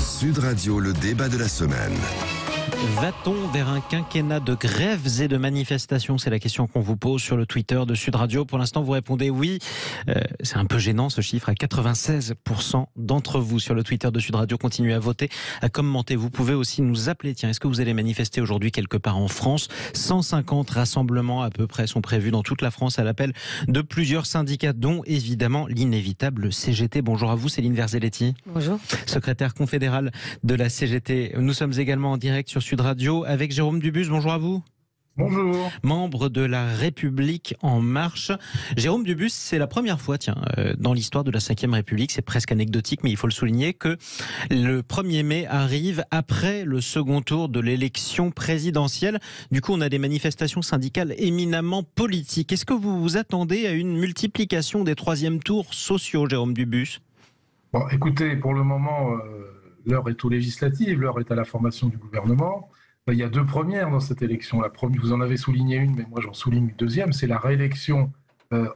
Sud Radio, le débat de la semaine. Va-t-on vers un quinquennat de grèves et de manifestations? C'est la question qu'on vous pose sur le Twitter de Sud Radio. Pour l'instant, vous répondez oui. C'est un peu gênant ce chiffre. À 96% d'entre vous sur le Twitter de Sud Radio, continuez à voter, à commenter. Vous pouvez aussi nous appeler. Tiens, est-ce que vous allez manifester aujourd'hui quelque part en France? 150 rassemblements à peu près sont prévus dans toute la France à l'appel de plusieurs syndicats, dont évidemment l'inévitable CGT. Bonjour à vous, Céline Verzelletti. Bonjour. Secrétaire confédérale de la CGT. Nous sommes également en direct sur Sud Radio avec Jérôme Dubus. Bonjour à vous. Bonjour. Membre de la République En Marche. Jérôme Dubus, c'est la première fois, dans l'histoire de la Ve République, c'est presque anecdotique, mais il faut le souligner, que le 1er mai arrive après le second tour de l'élection présidentielle. Du coup, on a des manifestations syndicales éminemment politiques. Est-ce que vous vous attendez à une multiplication des troisièmes tours sociaux, Jérôme Dubus? Bon, écoutez, pour le moment, l'heure est aux législatives, l'heure est à la formation du gouvernement. Il y a deux premières dans cette élection. La première, vous en avez souligné une, mais moi j'en souligne une deuxième, c'est la réélection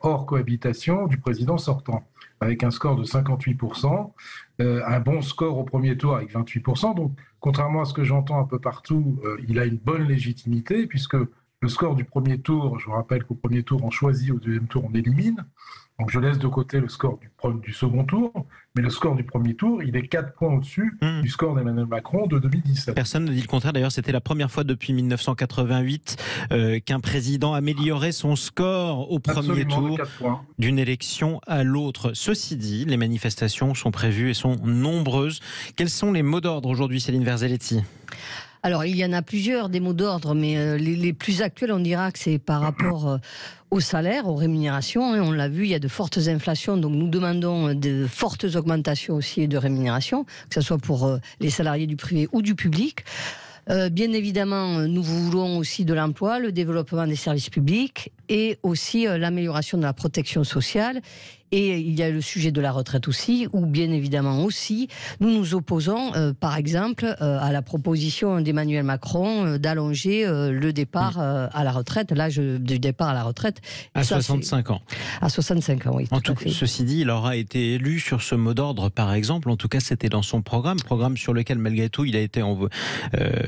hors cohabitation du président sortant, avec un score de 58%, un bon score au premier tour avec 28%. Donc, contrairement à ce que j'entends un peu partout, il a une bonne légitimité, puisque le score du premier tour, je vous rappelle qu'au premier tour on choisit, au deuxième tour on élimine. Donc je laisse de côté le score du second tour, mais le score du premier tour, il est 4 points au-dessus du score d'Emmanuel Macron de 2017. Personne ne dit le contraire. D'ailleurs, c'était la première fois depuis 1988 qu'un président améliorait son score au premier tour d'une élection à l'autre. Ceci dit, les manifestations sont prévues et sont nombreuses. Quels sont les mots d'ordre aujourd'hui, Céline Verzelletti ? Alors, il y en a plusieurs des mots d'ordre, mais les plus actuels, on dira que c'est par rapport aux salaires, aux rémunérations. On l'a vu, il y a de fortes inflations, donc nous demandons de fortes augmentations aussi de rémunérations, que ce soit pour les salariés du privé ou du public. Bien évidemment, nous voulons aussi de l'emploi, le développement des services publics et aussi l'amélioration de la protection sociale. Et il y a le sujet de la retraite aussi, où bien évidemment aussi, nous nous opposons, par exemple, à la proposition d'Emmanuel Macron d'allonger le départ à la retraite, l'âge du départ à la retraite. À 65 ans. À 65 ans, oui. Ceci dit, il aura été élu sur ce mot d'ordre, par exemple. En tout cas, c'était dans son programme sur lequel, malgré tout, il a été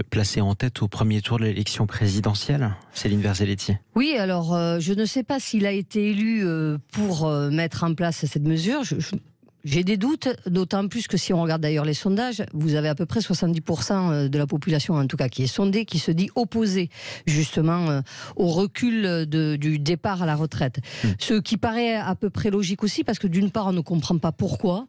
placé en tête au premier tour de l'élection présidentielle. Céline Verzelletti. Oui, alors, je ne sais pas s'il a été élu pour mettre en place cette mesure. J'ai des doutes, d'autant plus que si on regarde d'ailleurs les sondages, vous avez à peu près 70% de la population, en tout cas, qui est sondée, qui se dit opposée justement au recul du départ à la retraite. Ce qui paraît à peu près logique aussi, parce que d'une part, on ne comprend pas pourquoi,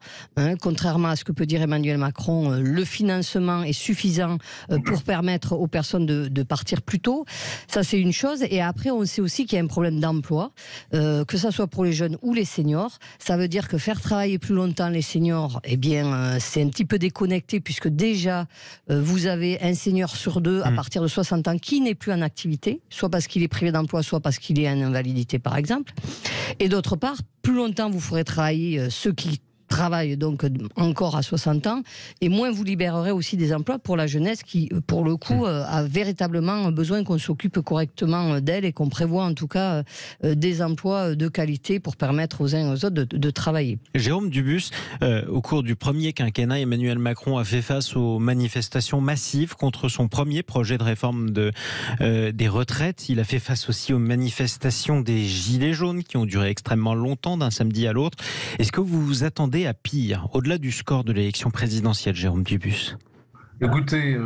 contrairement à ce que peut dire Emmanuel Macron, le financement est suffisant pour permettre aux personnes de partir plus tôt. Ça, c'est une chose. Et après, on sait aussi qu'il y a un problème d'emploi, que ça soit pour les jeunes ou les seniors. Ça veut dire que faire travailler plus longtemps les seniors, eh bien, c'est un petit peu déconnecté, puisque déjà, vous avez un senior sur deux à partir de 60 ans qui n'est plus en activité, soit parce qu'il est privé d'emploi, soit parce qu'il est en invalidité, par exemple. Et d'autre part, plus longtemps vous ferez travailler ceux qui travaillent donc encore à 60 ans, et moins vous libérerez aussi des emplois pour la jeunesse qui, pour le coup, a véritablement besoin qu'on s'occupe correctement d'elle et qu'on prévoit en tout cas des emplois de qualité pour permettre aux uns et aux autres de travailler. Jérôme Dubus, au cours du premier quinquennat, Emmanuel Macron a fait face aux manifestations massives contre son premier projet de réforme des retraites. Il a fait face aussi aux manifestations des Gilets jaunes qui ont duré extrêmement longtemps, d'un samedi à l'autre. Est-ce que vous vous attendez à pire, au-delà du score de l'élection présidentielle, Jérôme Dubus? Écoutez,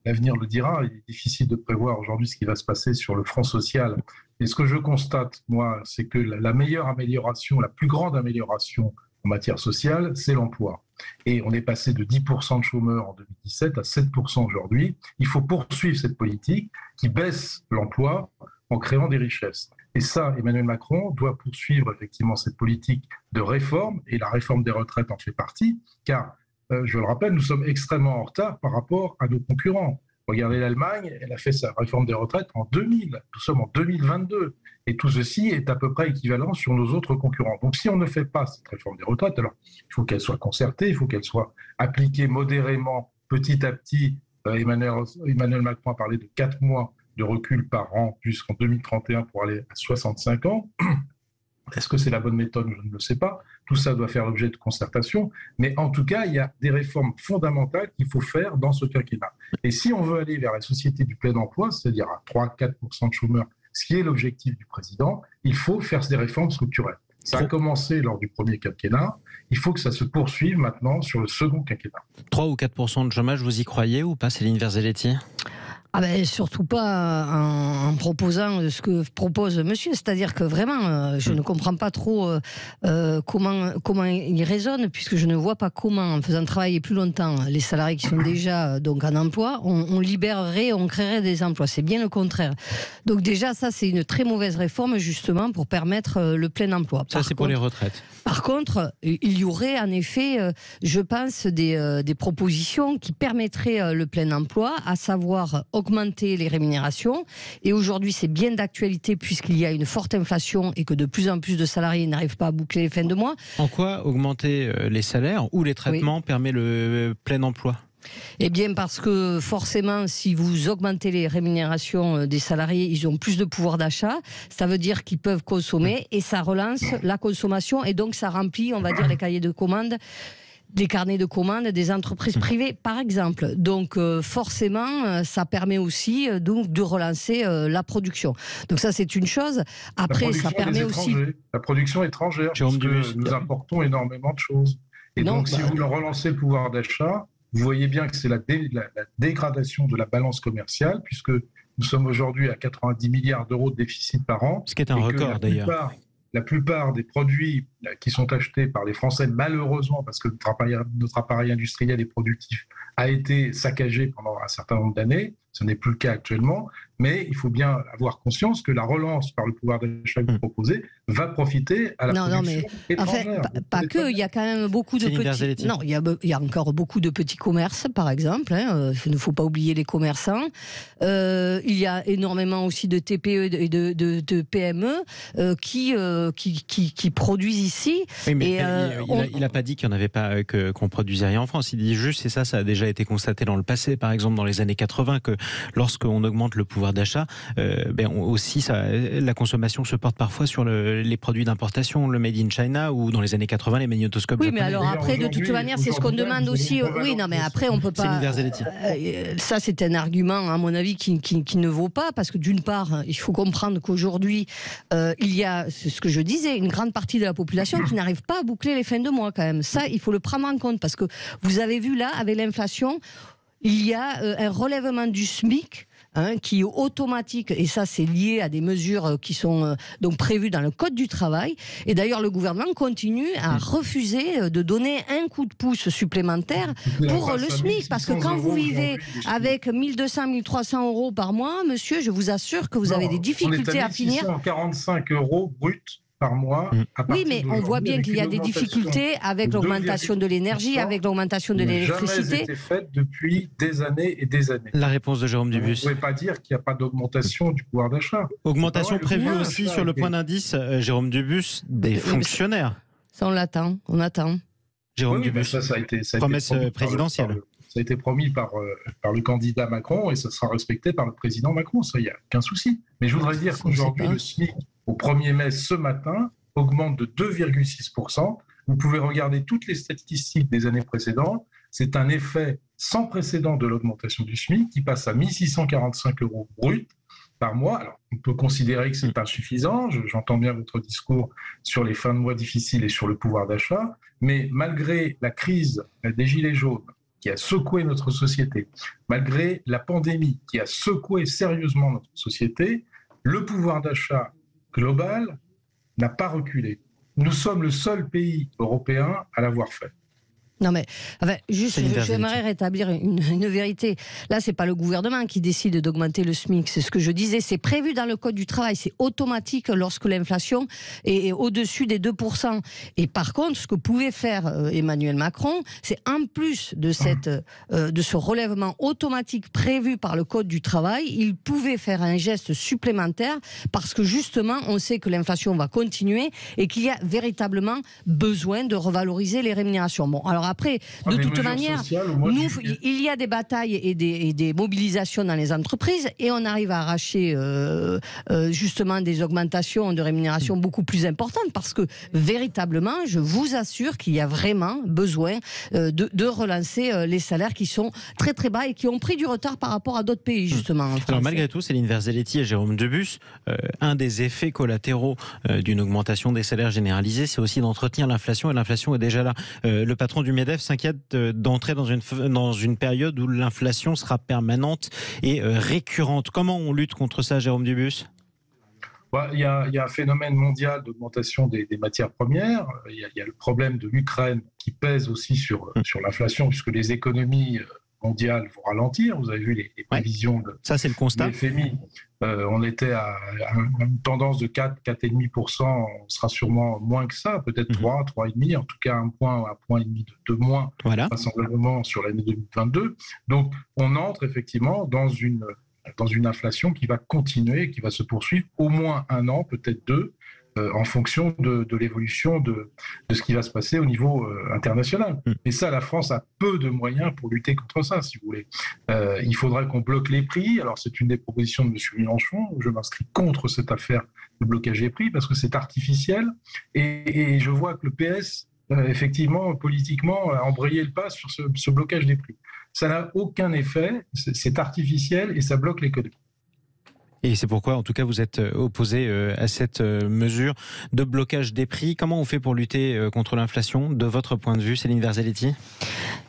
l'avenir le dira. Il est difficile de prévoir aujourd'hui ce qui va se passer sur le front social. Et ce que je constate, moi, c'est que la meilleure amélioration, la plus grande amélioration en matière sociale, c'est l'emploi. Et on est passé de 10% de chômeurs en 2017 à 7% aujourd'hui. Il faut poursuivre cette politique qui baisse l'emploi en créant des richesses. Et ça, Emmanuel Macron doit poursuivre effectivement cette politique de réforme, et la réforme des retraites en fait partie, car, je le rappelle, nous sommes extrêmement en retard par rapport à nos concurrents. Regardez l'Allemagne, elle a fait sa réforme des retraites en 2000, nous sommes en 2022, et tout ceci est à peu près équivalent sur nos autres concurrents. Donc si on ne fait pas cette réforme des retraites, alors il faut qu'elle soit concertée, il faut qu'elle soit appliquée modérément, petit à petit. Emmanuel Macron a parlé de 4 mois de recul par an jusqu'en 2031 pour aller à 65 ans. Est-ce que c'est la bonne méthode? Je ne le sais pas. Tout ça doit faire l'objet de concertation. Mais en tout cas, il y a des réformes fondamentales qu'il faut faire dans ce quinquennat. Et si on veut aller vers la société du plein emploi, c'est-à-dire à 3-4% de chômeurs, ce qui est l'objectif du président, il faut faire des réformes structurelles. Ça a commencé lors du premier quinquennat. Il faut que ça se poursuive maintenant sur le second quinquennat. 3 ou 4% de chômage, vous y croyez ou pas, Céline Verzelletti? Surtout pas en proposant ce que propose monsieur. C'est-à-dire que vraiment, je ne comprends pas trop comment il raisonne, puisque je ne vois pas comment, en faisant travailler plus longtemps les salariés qui sont déjà donc en emploi, on libérerait, on créerait des emplois. C'est bien le contraire. Donc déjà, ça, c'est une très mauvaise réforme, justement, pour permettre le plein emploi. Ça, c'est pour les retraites. Par contre, il y aurait en effet, je pense, des propositions qui permettraient le plein emploi, à savoir augmenter les rémunérations. Et aujourd'hui, c'est bien d'actualité puisqu'il y a une forte inflation et que de plus en plus de salariés n'arrivent pas à boucler les fins de mois. En quoi augmenter les salaires ou les traitements permet le plein emploi ? Eh bien parce que forcément, si vous augmentez les rémunérations des salariés, ils ont plus de pouvoir d'achat, ça veut dire qu'ils peuvent consommer et ça relance la consommation et donc ça remplit, on va dire, les cahiers de commandes, des carnets de commandes des entreprises privées, par exemple. Donc forcément, ça permet aussi donc de relancer la production. Donc ça, c'est une chose. Après, ça permet aussi... La production étrangère, parce que nous importons énormément de choses. Et donc, si vous relancez le pouvoir d'achat, vous voyez bien que c'est la dégradation de la balance commerciale, puisque nous sommes aujourd'hui à 90 milliards d'euros de déficit par an. Ce qui est un record, d'ailleurs. La plupart des produits qui sont achetés par les Français, malheureusement, parce que notre appareil industriel et productif a été saccagé pendant un certain nombre d'années, ce n'est plus le cas actuellement, mais il faut bien avoir conscience que la relance par le pouvoir d'achat que vous proposez va profiter à la production étrangère. En fait, pas que, il y a quand même beaucoup de petits... Non, il y a encore beaucoup de petits commerces, par exemple, il ne faut pas oublier les commerçants. Il y a énormément aussi de TPE et de PME qui produisent ici. Oui, mais il n'a pas dit qu'il n'y en avait pas, qu'on produisait rien en France. Il dit juste, et ça a déjà été constaté dans le passé, par exemple dans les années 80, que lorsqu'on augmente le pouvoir d'achat, la consommation se porte parfois sur les produits d'importation, le made in China, ou dans les années 80, les magnétoscopes japonais. Oui, mais alors après, de toute manière, c'est ce qu'on demande aussi. Oui, non, mais après, on peut pas... Ça, c'est un argument, à mon avis, qui ne vaut pas, parce que d'une part, il faut comprendre qu'aujourd'hui, il y a, c'est ce que je disais, une grande partie de la population qui n'arrive pas à boucler les fins de mois, quand même. Ça, il faut le prendre en compte, parce que vous avez vu là, avec l'inflation, il y a un relèvement du SMIC qui est automatique, et ça c'est lié à des mesures qui sont donc prévues dans le Code du travail. Et d'ailleurs le gouvernement continue à refuser de donner un coup de pouce supplémentaire pour le SMIC, parce que quand vous vivez avec 1200, 1300 euros par mois, monsieur, je vous assure que vous avez des difficultés à finir. 145 euros brut par mois. Oui, mais on voit bien qu'il y a des difficultés avec l'augmentation de l'énergie, avec l'augmentation de l'électricité. Jamais été faite depuis des années et des années. La réponse de Jérôme Dubus. Vous ne pouvez pas dire qu'il n'y a pas d'augmentation du pouvoir d'achat. Augmentation prévue aussi sur le point d'indice, Jérôme Dubus, des fonctionnaires. Ça, on attend. Jérôme Dubus, ça a été promesse présidentielle. Ça a été promis par le candidat Macron et ça sera respecté par le président Macron, ça, il n'y a aucun souci. Mais je voudrais dire qu'aujourd'hui, le SMIC, au 1er mai, ce matin, augmente de 2,6%. Vous pouvez regarder toutes les statistiques des années précédentes. C'est un effet sans précédent de l'augmentation du SMIC qui passe à 1 645 euros brut par mois. Alors, on peut considérer que c'est insuffisant. J'entends bien votre discours sur les fins de mois difficiles et sur le pouvoir d'achat. Mais malgré la crise des Gilets jaunes, qui a secoué notre société, malgré la pandémie qui a secoué sérieusement notre société, le pouvoir d'achat global n'a pas reculé. Nous sommes le seul pays européen à l'avoir fait. Non mais, juste, j'aimerais rétablir une vérité. Là, c'est pas le gouvernement qui décide d'augmenter le SMIC, c'est ce que je disais, c'est prévu dans le Code du travail, c'est automatique lorsque l'inflation est au-dessus des 2%. Et par contre, ce que pouvait faire Emmanuel Macron, c'est en plus de ce relèvement automatique prévu par le Code du travail, il pouvait faire un geste supplémentaire, parce que justement, on sait que l'inflation va continuer et qu'il y a véritablement besoin de revaloriser les rémunérations. Bon, alors Alors après, de toute manière, nous, il y a des batailles et des mobilisations dans les entreprises et on arrive à arracher justement des augmentations de rémunération beaucoup plus importantes parce que véritablement, je vous assure qu'il y a vraiment besoin de relancer les salaires qui sont très très bas et qui ont pris du retard par rapport à d'autres pays justement. Alors malgré tout, Céline Verzelletti et Jérôme Dubus, un des effets collatéraux d'une augmentation des salaires généralisés, c'est aussi d'entretenir l'inflation et l'inflation est déjà là. Le patron du MEDEF s'inquiète d'entrer dans une période où l'inflation sera permanente et récurrente. Comment on lutte contre ça, Jérôme Dubus ? Il y a un phénomène mondial d'augmentation des matières premières. Il y a le problème de l'Ukraine qui pèse aussi sur l'inflation, puisque les économies mondiales vont ralentir. Vous avez vu les prévisions ça, c'est le constat. de FMI. On était à une tendance de 4,5%. On sera sûrement moins que ça, peut-être 3,5%. En tout cas, un point et demi de moins vraisemblablement sur l'année 2022. Donc, on entre effectivement dans une inflation qui va continuer, qui va se poursuivre au moins un an, peut-être 2, en fonction de l'évolution de ce qui va se passer au niveau international. Et ça, la France a peu de moyens pour lutter contre ça, si vous voulez. Il faudrait qu'on bloque les prix. Alors, c'est une des propositions de M. Mélenchon. Je m'inscris contre cette affaire de blocage des prix parce que c'est artificiel. Et je vois que le PS, effectivement, politiquement, a embrayé le pas sur ce blocage des prix. Ça n'a aucun effet, c'est artificiel et ça bloque l'économie. Et c'est pourquoi, en tout cas, vous êtes opposé à cette mesure de blocage des prix. Comment on fait pour lutter contre l'inflation, de votre point de vue, Céline Verzelletti ?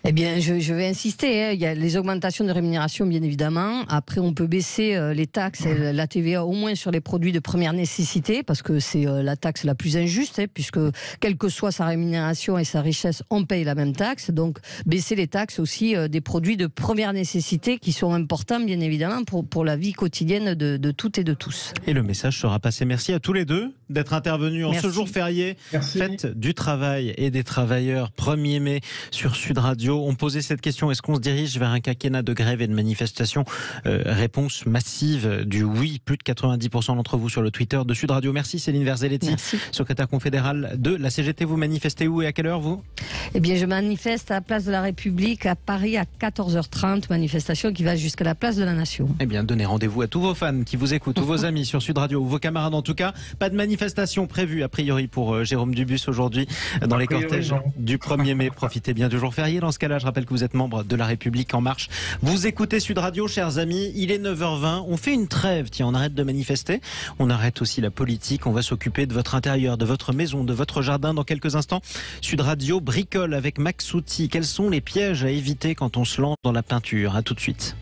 Eh bien, je vais insister. Il y a les augmentations de rémunération, bien évidemment. Après, on peut baisser les taxes et la TVA au moins sur les produits de première nécessité, parce que c'est la taxe la plus injuste, puisque quelle que soit sa rémunération et sa richesse, on paye la même taxe. Donc, baisser les taxes aussi des produits de première nécessité qui sont importants, bien évidemment, pour la vie quotidienne de toutes et de tous. Et le message sera passé. Merci à tous les deux d'être intervenus en ce jour férié. Fête du travail et des travailleurs, 1er mai sur Sud Radio. On posait cette question, est-ce qu'on se dirige vers un quinquennat de grève et de manifestations ? Réponse massive du oui, plus de 90% d'entre vous sur le Twitter de Sud Radio. Merci Céline Verzelletti, secrétaire confédérale de la CGT. Vous manifestez où et à quelle heure, vous ? Eh bien, je manifeste à la place de la République à Paris à 14h30, manifestation qui va jusqu'à la place de la Nation. Eh bien, donnez rendez-vous à tous vos fans qui vous écoutent, tous vos amis sur Sud Radio, ou vos camarades en tout cas. Pas de manifestation prévue a priori pour Jérôme Dubus aujourd'hui dans les cortèges du 1er mai. Profitez bien du jour férié. Dans ce cas-là, je rappelle que vous êtes membre de La République En Marche. Vous écoutez Sud Radio, chers amis. Il est 9h20. On fait une trêve. Tiens, on arrête de manifester. On arrête aussi la politique. On va s'occuper de votre intérieur, de votre maison, de votre jardin dans quelques instants. Sud Radio bricole avec Max Souti. Quels sont les pièges à éviter quand on se lance dans la peinture ? À tout de suite.